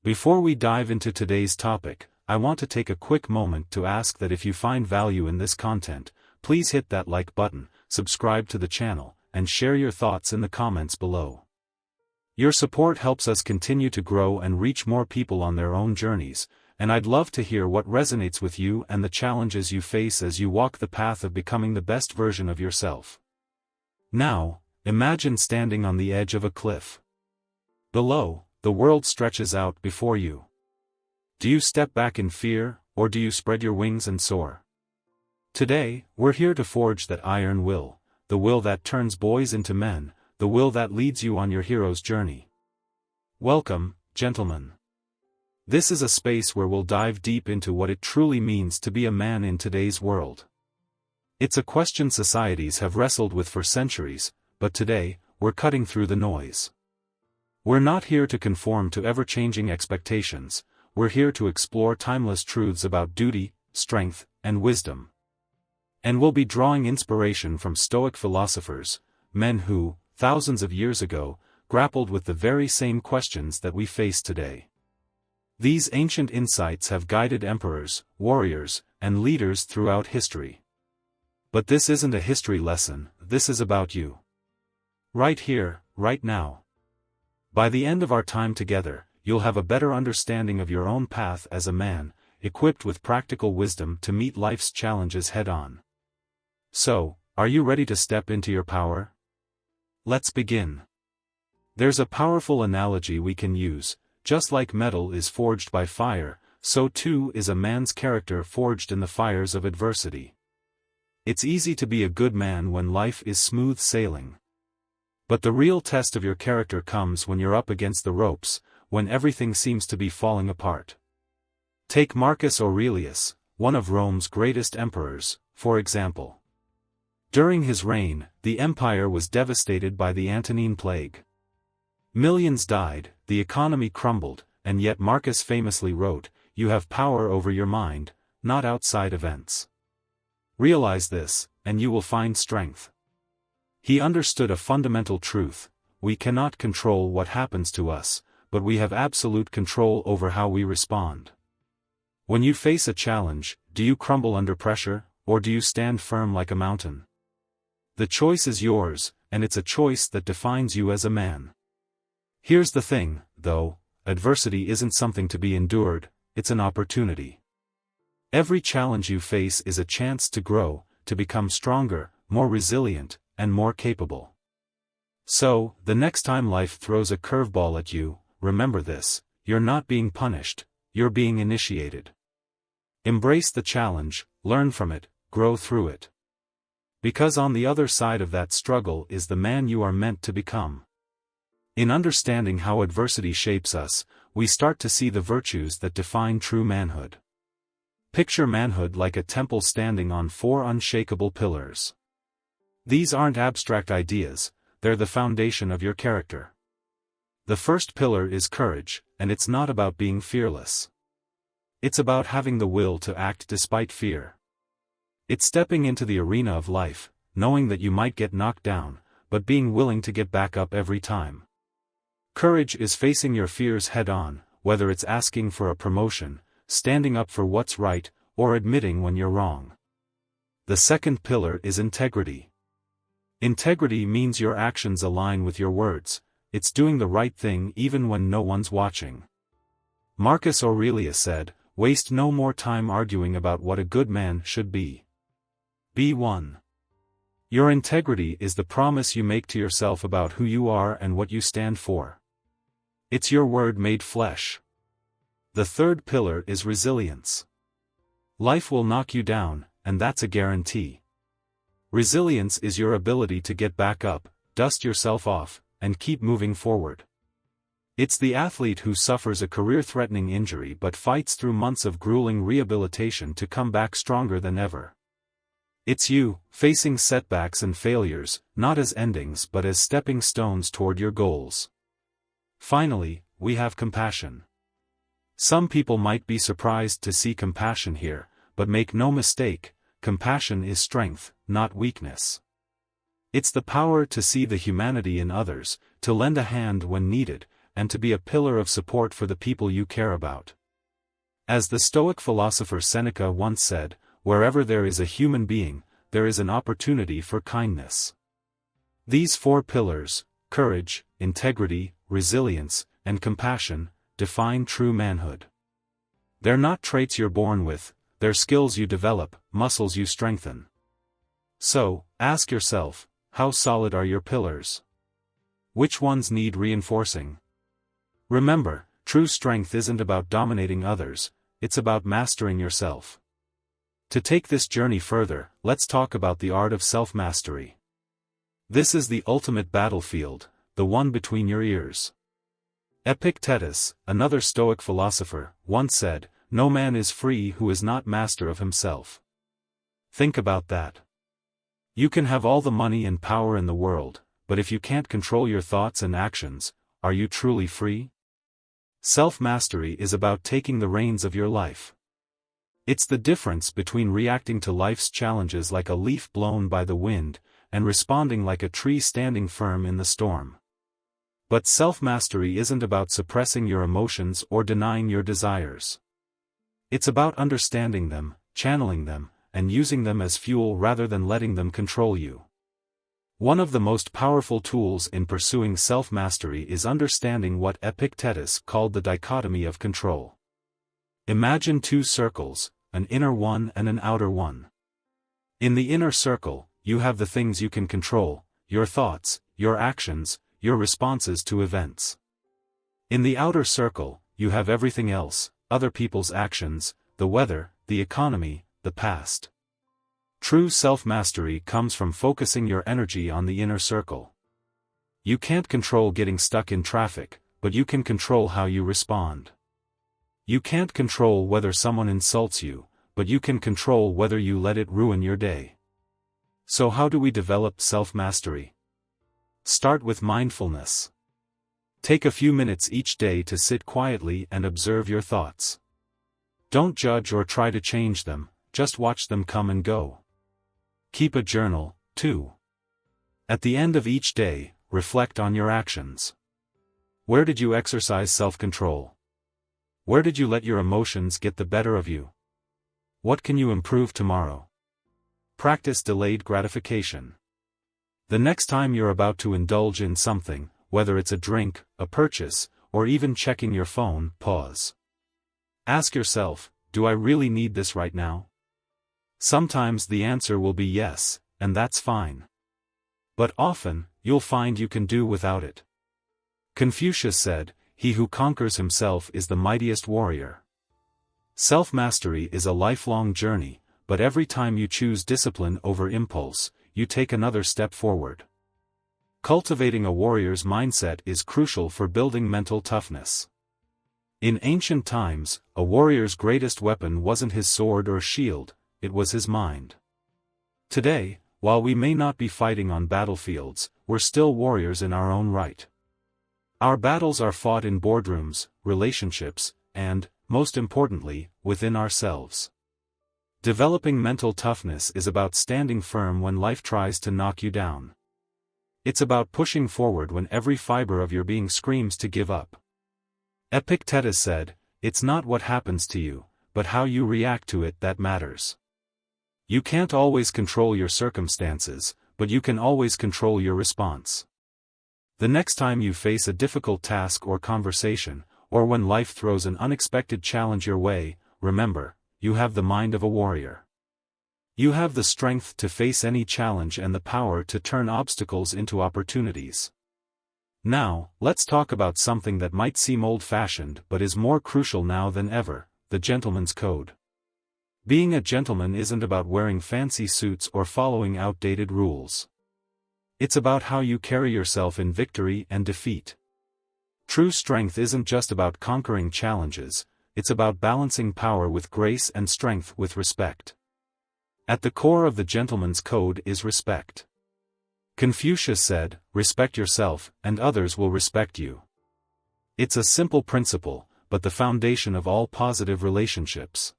Before we dive into today's topic, I want to take a quick moment to ask that if you find value in this content, please hit that like button, subscribe to the channel, and share your thoughts in the comments below. Your support helps us continue to grow and reach more people on their own journeys, and I'd love to hear what resonates with you and the challenges you face as you walk the path of becoming the best version of yourself. Now, imagine standing on the edge of a cliff. Below, the world stretches out before you. Do you step back in fear, or do you spread your wings and soar? Today, we're here to forge that iron will, the will that turns boys into men, the will that leads you on your hero's journey. Welcome, gentlemen. This is a space where we'll dive deep into what it truly means to be a man in today's world. It's a question societies have wrestled with for centuries, but today, we're cutting through the noise. We're not here to conform to ever-changing expectations, we're here to explore timeless truths about duty, strength, and wisdom. And we'll be drawing inspiration from Stoic philosophers, men who, thousands of years ago, grappled with the very same questions that we face today. These ancient insights have guided emperors, warriors, and leaders throughout history. But this isn't a history lesson, this is about you. Right here, right now. By the end of our time together, you'll have a better understanding of your own path as a man, equipped with practical wisdom to meet life's challenges head-on. So, are you ready to step into your power? Let's begin. There's a powerful analogy we can use. Just like metal is forged by fire, so too is a man's character forged in the fires of adversity. It's easy to be a good man when life is smooth sailing. But the real test of your character comes when you're up against the ropes, when everything seems to be falling apart. Take Marcus Aurelius, one of Rome's greatest emperors, for example. During his reign, the empire was devastated by the Antonine Plague. Millions died, the economy crumbled, and yet Marcus famously wrote, "You have power over your mind, not outside events. Realize this, and you will find strength." He understood a fundamental truth: we cannot control what happens to us, but we have absolute control over how we respond. When you face a challenge, do you crumble under pressure, or do you stand firm like a mountain? The choice is yours, and it's a choice that defines you as a man. Here's the thing, though, adversity isn't something to be endured, it's an opportunity. Every challenge you face is a chance to grow, to become stronger, more resilient, and more capable. So, the next time life throws a curveball at you, remember this: you're not being punished, you're being initiated. Embrace the challenge, learn from it, grow through it. Because on the other side of that struggle is the man you are meant to become. In understanding how adversity shapes us, we start to see the virtues that define true manhood. Picture manhood like a temple standing on 4 unshakable pillars. These aren't abstract ideas, they're the foundation of your character. The first pillar is courage, and it's not about being fearless. It's about having the will to act despite fear. It's stepping into the arena of life, knowing that you might get knocked down, but being willing to get back up every time. Courage is facing your fears head-on, whether it's asking for a promotion, standing up for what's right, or admitting when you're wrong. The second pillar is integrity. Integrity means your actions align with your words, it's doing the right thing even when no one's watching. Marcus Aurelius said, "Waste no more time arguing about what a good man should be. Be one." Your integrity is the promise you make to yourself about who you are and what you stand for. It's your word made flesh. The third pillar is resilience. Life will knock you down, and that's a guarantee. Resilience is your ability to get back up, dust yourself off, and keep moving forward. It's the athlete who suffers a career-threatening injury but fights through months of grueling rehabilitation to come back stronger than ever. It's you, facing setbacks and failures, not as endings but as stepping stones toward your goals. Finally, we have compassion. Some people might be surprised to see compassion here, but make no mistake, compassion is strength, not weakness. It's the power to see the humanity in others, to lend a hand when needed, and to be a pillar of support for the people you care about. As the Stoic philosopher Seneca once said, "Wherever there is a human being, there is an opportunity for kindness." These four pillars, courage, integrity, resilience, and compassion, define true manhood. They're not traits you're born with, they're skills you develop, muscles you strengthen. So, ask yourself, how solid are your pillars? Which ones need reinforcing? Remember, true strength isn't about dominating others, it's about mastering yourself. To take this journey further, let's talk about the art of self-mastery. This is the ultimate battlefield, the one between your ears. Epictetus, another Stoic philosopher, once said, "No man is free who is not master of himself." Think about that. You can have all the money and power in the world, but if you can't control your thoughts and actions, are you truly free? Self-mastery is about taking the reins of your life. It's the difference between reacting to life's challenges like a leaf blown by the wind, and responding like a tree standing firm in the storm. But self-mastery isn't about suppressing your emotions or denying your desires. It's about understanding them, channeling them, and using them as fuel rather than letting them control you. One of the most powerful tools in pursuing self-mastery is understanding what Epictetus called the dichotomy of control. Imagine two circles, an inner one and an outer one. In the inner circle, you have the things you can control, your thoughts, your actions, your responses to events. In the outer circle, you have everything else, other people's actions, the weather, the economy, the past. True self-mastery comes from focusing your energy on the inner circle. You can't control getting stuck in traffic, but you can control how you respond. You can't control whether someone insults you, but you can control whether you let it ruin your day. So how do we develop self-mastery? Start with mindfulness. Take a few minutes each day to sit quietly and observe your thoughts. Don't judge or try to change them, just watch them come and go. Keep a journal, too. At the end of each day, reflect on your actions. Where did you exercise self-control? Where did you let your emotions get the better of you? What can you improve tomorrow? Practice delayed gratification. The next time you're about to indulge in something, whether it's a drink, a purchase, or even checking your phone, pause. Ask yourself, do I really need this right now? Sometimes the answer will be yes, and that's fine. But often, you'll find you can do without it. Confucius said, "He who conquers himself is the mightiest warrior." Self-mastery is a lifelong journey, but every time you choose discipline over impulse, you take another step forward. Cultivating a warrior's mindset is crucial for building mental toughness. In ancient times, a warrior's greatest weapon wasn't his sword or shield, it was his mind. Today, while we may not be fighting on battlefields, we're still warriors in our own right. Our battles are fought in boardrooms, relationships, and, most importantly, within ourselves. Developing mental toughness is about standing firm when life tries to knock you down. It's about pushing forward when every fiber of your being screams to give up. Epictetus said, "It's not what happens to you, but how you react to it that matters." You can't always control your circumstances, but you can always control your response. The next time you face a difficult task or conversation, or when life throws an unexpected challenge your way, remember, you have the mind of a warrior. You have the strength to face any challenge and the power to turn obstacles into opportunities. Now, let's talk about something that might seem old-fashioned but is more crucial now than ever, the gentleman's code. Being a gentleman isn't about wearing fancy suits or following outdated rules. It's about how you carry yourself in victory and defeat. True strength isn't just about conquering challenges, it's about balancing power with grace and strength with respect. At the core of the gentleman's code is respect. Confucius said, "Respect yourself, and others will respect you." It's a simple principle, but the foundation of all positive relationships.